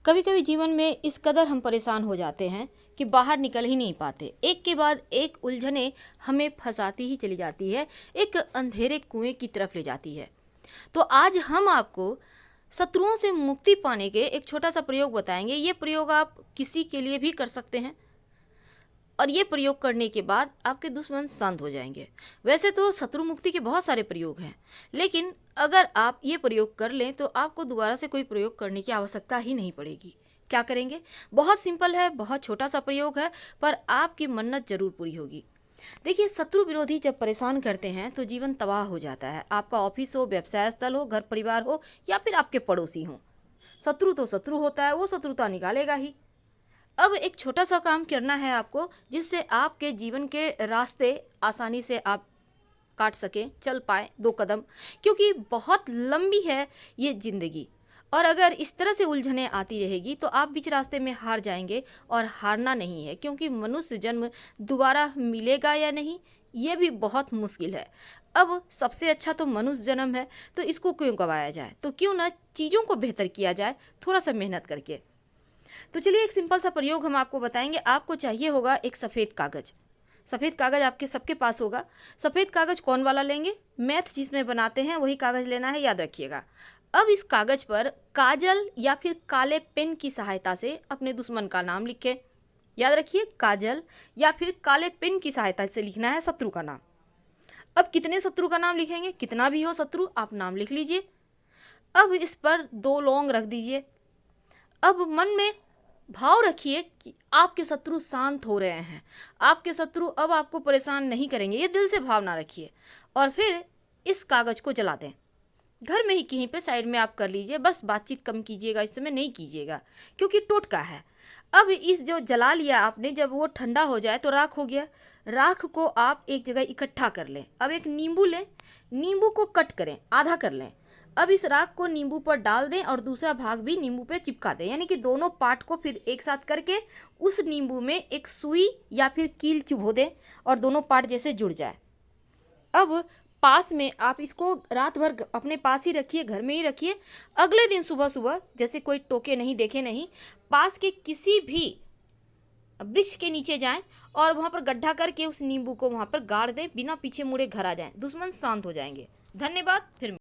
कभी कभी जीवन में इस कदर हम परेशान हो जाते हैं कि बाहर निकल ही नहीं पाते। एक के बाद एक उलझने हमें फंसाती ही चली जाती है, एक अंधेरे कुएं की तरफ ले जाती है। तो आज हम आपको शत्रुओं से मुक्ति पाने के एक छोटा सा प्रयोग बताएंगे। ये प्रयोग आप किसी के लिए भी कर सकते हैं और ये प्रयोग करने के बाद आपके दुश्मन शांत हो जाएंगे। वैसे तो शत्रु मुक्ति के बहुत सारे प्रयोग हैं, लेकिन अगर आप ये प्रयोग कर लें तो आपको दोबारा से कोई प्रयोग करने की आवश्यकता ही नहीं पड़ेगी। क्या करेंगे? बहुत सिंपल है, बहुत छोटा सा प्रयोग है, पर आपकी मन्नत जरूर पूरी होगी। देखिए, शत्रु विरोधी जब परेशान करते हैं तो जीवन तबाह हो जाता है। आपका ऑफिस हो, व्यवसाय स्थल हो, घर परिवार हो या फिर आपके पड़ोसी हो, शत्रु तो शत्रु होता है, वो शत्रुता निकालेगा ही। अब एक छोटा सा काम करना है आपको, जिससे आपके जीवन के रास्ते आसानी से आप काट सकें, चल पाए 2 कदम, क्योंकि बहुत लंबी है ये ज़िंदगी। और अगर इस तरह से उलझने आती रहेगी तो आप बीच रास्ते में हार जाएंगे, और हारना नहीं है, क्योंकि मनुष्य जन्म दोबारा मिलेगा या नहीं ये भी बहुत मुश्किल है। अब सबसे अच्छा तो मनुष्य जन्म है, तो इसको क्यों गंवाया जाए? तो क्यों ना चीज़ों को बेहतर किया जाए थोड़ा सा मेहनत करके। तो चलिए एक सिंपल सा प्रयोग हम आपको बताएंगे। आपको चाहिए होगा एक सफ़ेद कागज़। सफ़ेद कागज़ आपके सबके पास होगा। सफ़ेद कागज़ कौन वाला लेंगे? मैथ जिसमें बनाते हैं वही कागज़ लेना है, याद रखिएगा। अब इस कागज़ पर काजल या फिर काले पेन की सहायता से अपने दुश्मन का नाम लिखें। याद रखिए, काजल या फिर काले पेन की सहायता से लिखना है शत्रु का नाम। अब कितने शत्रु का नाम लिखेंगे? कितना भी हो शत्रु, आप नाम लिख लीजिए। अब इस पर 2 लौंग रख दीजिए। अब मन में भाव रखिए कि आपके शत्रु शांत हो रहे हैं, आपके शत्रु अब आपको परेशान नहीं करेंगे, ये दिल से भावना रखिए। और फिर इस कागज़ को जला दें। घर में ही कहीं पे साइड में आप कर लीजिए, बस बातचीत कम कीजिएगा, इस समय नहीं कीजिएगा क्योंकि टोटका है। अब इस जो जला लिया आपने, जब वो ठंडा हो जाए तो राख हो गया। राख को आप एक जगह इकट्ठा कर लें। अब एक नींबू लें, नींबू को कट करें, आधा कर लें। अब इस राख को नींबू पर डाल दें और दूसरा भाग भी नींबू पे चिपका दें, यानी कि दोनों पार्ट को फिर एक साथ करके उस नींबू में एक सुई या फिर कील चुभो दें और दोनों पार्ट जैसे जुड़ जाए। अब पास में आप इसको रात भर अपने पास ही रखिए, घर में ही रखिए। अगले दिन सुबह सुबह, जैसे कोई टोके नहीं, देखे नहीं, पास के किसी भी वृक्ष के नीचे जाएं और वहां पर गड्ढा करके उस नींबू को वहां पर गाड़ दें। बिना पीछे मुड़े घर आ जाएं, दुश्मन शांत हो जाएंगे। धन्यवाद। फिर